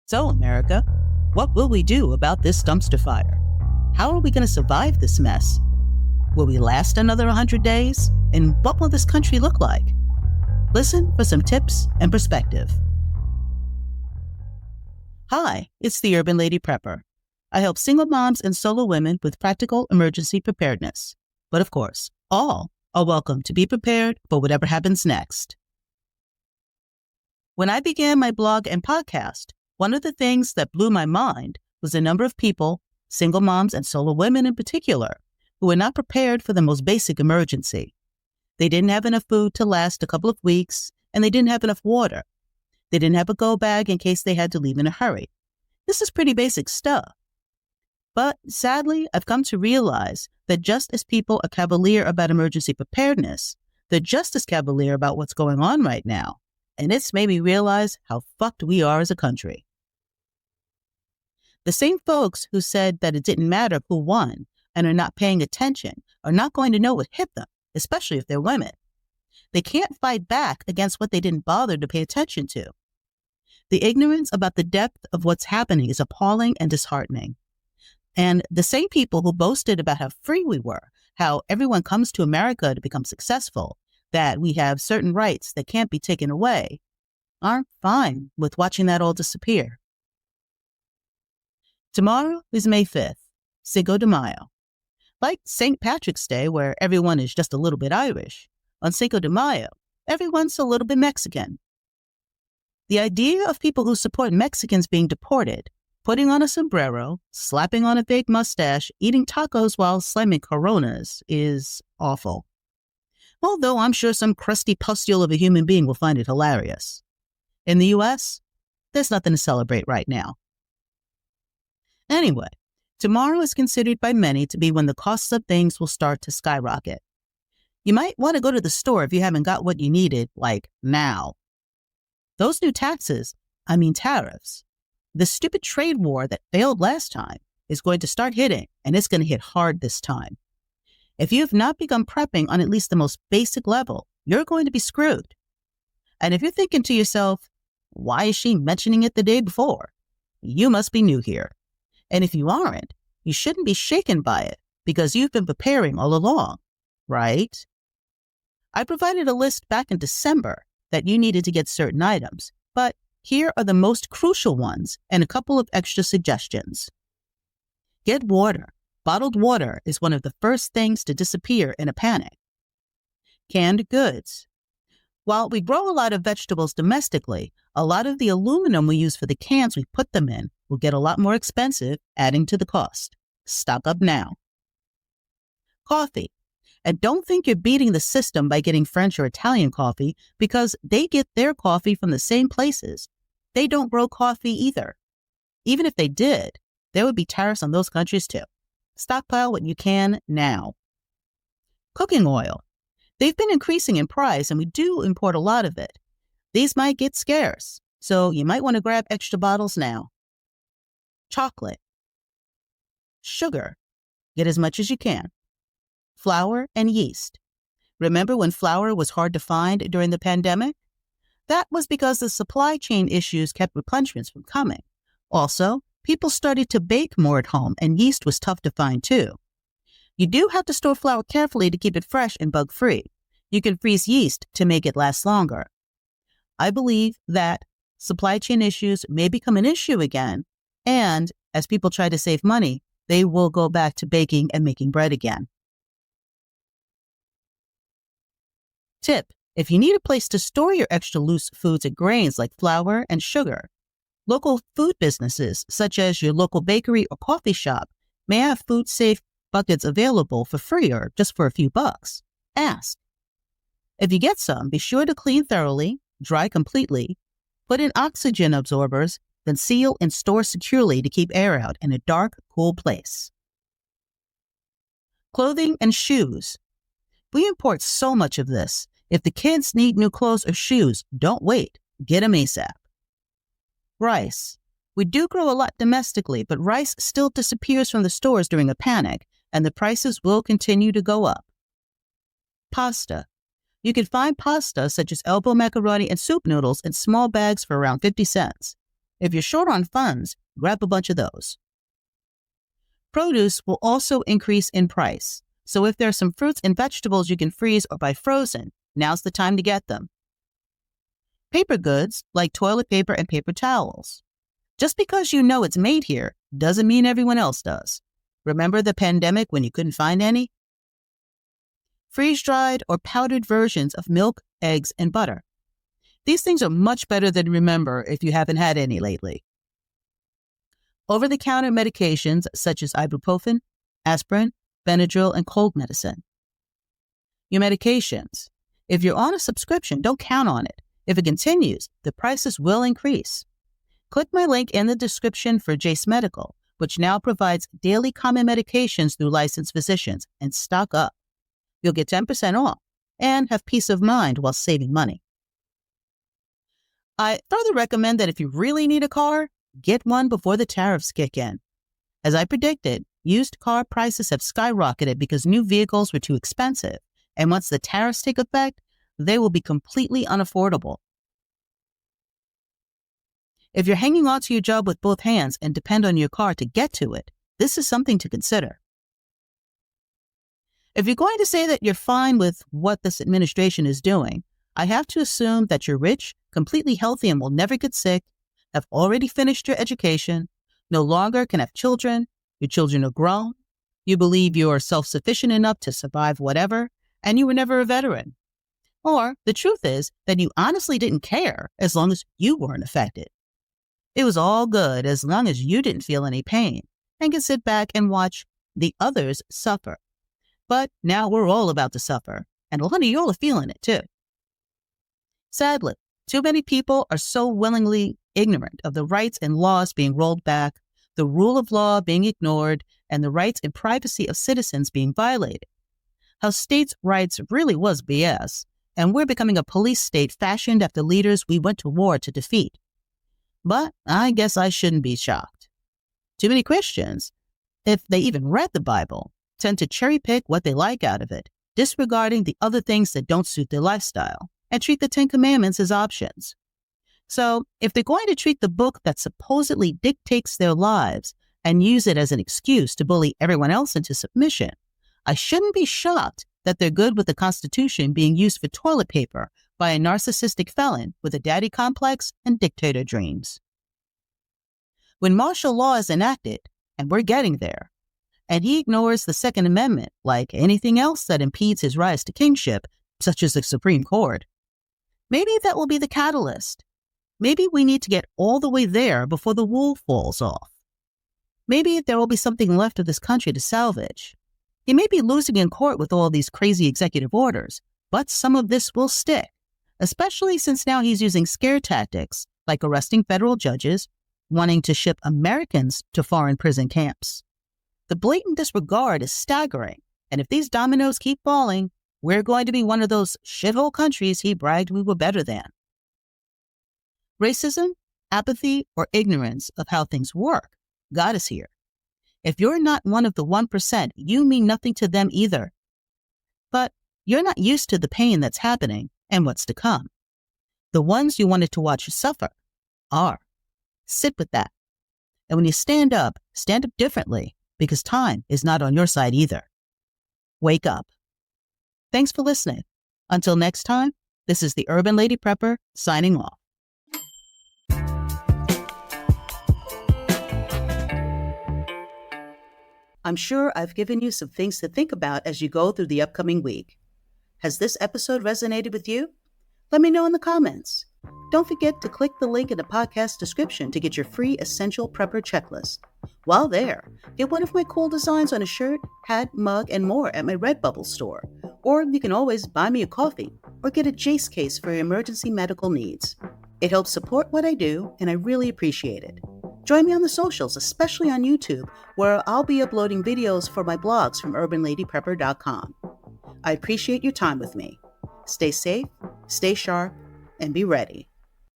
So, America, what will we do about this dumpster fire? How are we going to survive this mess? Will we last another 100 days? And what will this country look like? Listen for some tips and perspective. Hi, it's the Urban Lady Prepper. I help single moms and solo women with practical emergency preparedness. But of course, all are welcome to be prepared for whatever happens next. When I began my blog and podcast, one of the things that blew my mind was the number of people, single moms and solo women in particular, who were not prepared for the most basic emergency. They didn't have enough food to last a couple of weeks, and they didn't have enough water. They didn't have a go bag in case they had to leave in a hurry. This is pretty basic stuff. But sadly, I've come to realize that just as people are cavalier about emergency preparedness, they're just as cavalier about what's going on right now. And it's made me realize how fucked we are as a country. The same folks who said that it didn't matter who won and are not paying attention are not going to know what hit them, especially if they're women. They can't fight back against what they didn't bother to pay attention to. The ignorance about the depth of what's happening is appalling and disheartening. And the same people who boasted about how free we were, how everyone comes to America to become successful, that we have certain rights that can't be taken away, aren't fine with watching that all disappear. Tomorrow is May 5th, Cinco de Mayo. Like St. Patrick's Day, where everyone is just a little bit Irish, on Cinco de Mayo, everyone's a little bit Mexican. The idea of people who support Mexicans being deported, putting on a sombrero, slapping on a fake mustache, eating tacos while slamming Coronas is awful. Although I'm sure some crusty pustule of a human being will find it hilarious. In the U.S., there's nothing to celebrate right now. Anyway, tomorrow is considered by many to be when the costs of things will start to skyrocket. You might want to go to the store if you haven't got what you needed, like now. Those new tariffs, the stupid trade war that failed last time is going to start hitting, and it's going to hit hard this time. If you have not begun prepping on at least the most basic level, you're going to be screwed. And if you're thinking to yourself, why is she mentioning it the day before? You must be new here. And if you aren't, you shouldn't be shaken by it because you've been preparing all along, right? I provided a list back in December that you needed to get certain items, but here are the most crucial ones and a couple of extra suggestions. Get water. Bottled water is one of the first things to disappear in a panic. Canned goods. While we grow a lot of vegetables domestically, a lot of the aluminum we use for the cans we put them in will get a lot more expensive, adding to the cost. Stock up now. Coffee. And don't think you're beating the system by getting French or Italian coffee because they get their coffee from the same places. They don't grow coffee either. Even if they did, there would be tariffs on those countries too. Stockpile what you can now. Cooking oil. They've been increasing in price and we do import a lot of it. These might get scarce, so you might want to grab extra bottles now. Chocolate. Sugar. Get as much as you can. Flour and yeast. Remember when flour was hard to find during the pandemic? That was because the supply chain issues kept replenishments from coming. Also, people started to bake more at home and yeast was tough to find too. You do have to store flour carefully to keep it fresh and bug-free. You can freeze yeast to make it last longer. I believe that supply chain issues may become an issue again, and as people try to save money, they will go back to baking and making bread again. Tip: if you need a place to store your extra loose foods and grains like flour and sugar, local food businesses, such as your local bakery or coffee shop, may have food-safe buckets available for free or just for a few bucks. Ask. If you get some, be sure to clean thoroughly, dry completely, put in oxygen absorbers, then seal and store securely to keep air out in a dark, cool place. Clothing and shoes. We import so much of this. If the kids need new clothes or shoes, don't wait. Get them ASAP. Rice. We do grow a lot domestically, but rice still disappears from the stores during a panic, and the prices will continue to go up. Pasta. You can find pasta such as elbow macaroni and soup noodles in small bags for around 50 cents. If you're short on funds, grab a bunch of those. Produce will also increase in price, so if there are some fruits and vegetables you can freeze or buy frozen, now's the time to get them. Paper goods, like toilet paper and paper towels. Just because you know it's made here doesn't mean everyone else does. Remember the pandemic when you couldn't find any? Freeze-dried or powdered versions of milk, eggs, and butter. These things are much better than Remember if you haven't had any lately. Over-the-counter medications such as ibuprofen, aspirin, Benadryl, and cold medicine. Your medications. If you're on a subscription, don't count on it. If it continues, the prices will increase. Click my link in the description for Jase Medical, which now provides daily common medications through licensed physicians, and stock up. You'll get 10% off and have peace of mind while saving money. I further recommend that if you really need a car, get one before the tariffs kick in. As I predicted, used car prices have skyrocketed because new vehicles were too expensive, and once the tariffs take effect, they will be completely unaffordable. If you're hanging on to your job with both hands and depend on your car to get to it, this is something to consider. If you're going to say that you're fine with what this administration is doing, I have to assume that you're rich, completely healthy, and will never get sick, have already finished your education, no longer can have children, your children are grown, you believe you are self-sufficient enough to survive whatever, and you were never a veteran. Or the truth is that you honestly didn't care as long as you weren't affected. It was all good as long as you didn't feel any pain and could sit back and watch the others suffer. But now we're all about to suffer, and a lot of y'all are feeling it too. Sadly, too many people are so willingly ignorant of the rights and laws being rolled back, the rule of law being ignored, and the rights and privacy of citizens being violated. How states' rights really was BS, and we're becoming a police state fashioned after leaders we went to war to defeat. But I guess I shouldn't be shocked. Too many Christians, if they even read the Bible, tend to cherry pick what they like out of it, disregarding the other things that don't suit their lifestyle, and treat the Ten Commandments as options. So, if they're going to treat the book that supposedly dictates their lives and use it as an excuse to bully everyone else into submission, I shouldn't be shocked that they're good with the Constitution being used for toilet paper by a narcissistic felon with a daddy complex and dictator dreams. When martial law is enacted, and we're getting there, and he ignores the Second Amendment like anything else that impedes his rise to kingship, such as the Supreme Court, maybe that will be the catalyst. Maybe we need to get all the way there before the wool falls off. Maybe there will be something left of this country to salvage. He may be losing in court with all these crazy executive orders, but some of this will stick, especially since now he's using scare tactics like arresting federal judges, wanting to ship Americans to foreign prison camps. The blatant disregard is staggering, and if these dominoes keep falling, we're going to be one of those shithole countries he bragged we were better than. Racism, apathy, or ignorance of how things work got us here. If you're not one of the 1%, you mean nothing to them either. But you're not used to the pain that's happening and what's to come. The ones you wanted to watch suffer are. Sit with that. And when you stand up differently, because time is not on your side either. Wake up. Thanks for listening. Until next time, this is the Urban Lady Prepper signing off. I'm sure I've given you some things to think about as you go through the upcoming week. Has this episode resonated with you? Let me know in the comments. Don't forget to click the link in the podcast description to get your free Essential Prepper checklist. While there, get one of my cool designs on a shirt, hat, mug, and more at my Redbubble store. Or you can always buy me a coffee or get a Jase case for your emergency medical needs. It helps support what I do, and I really appreciate it. Join me on the socials, especially on YouTube, where I'll be uploading videos for my blogs from urbanladyprepper.com. I appreciate your time with me. Stay safe, stay sharp, and be ready.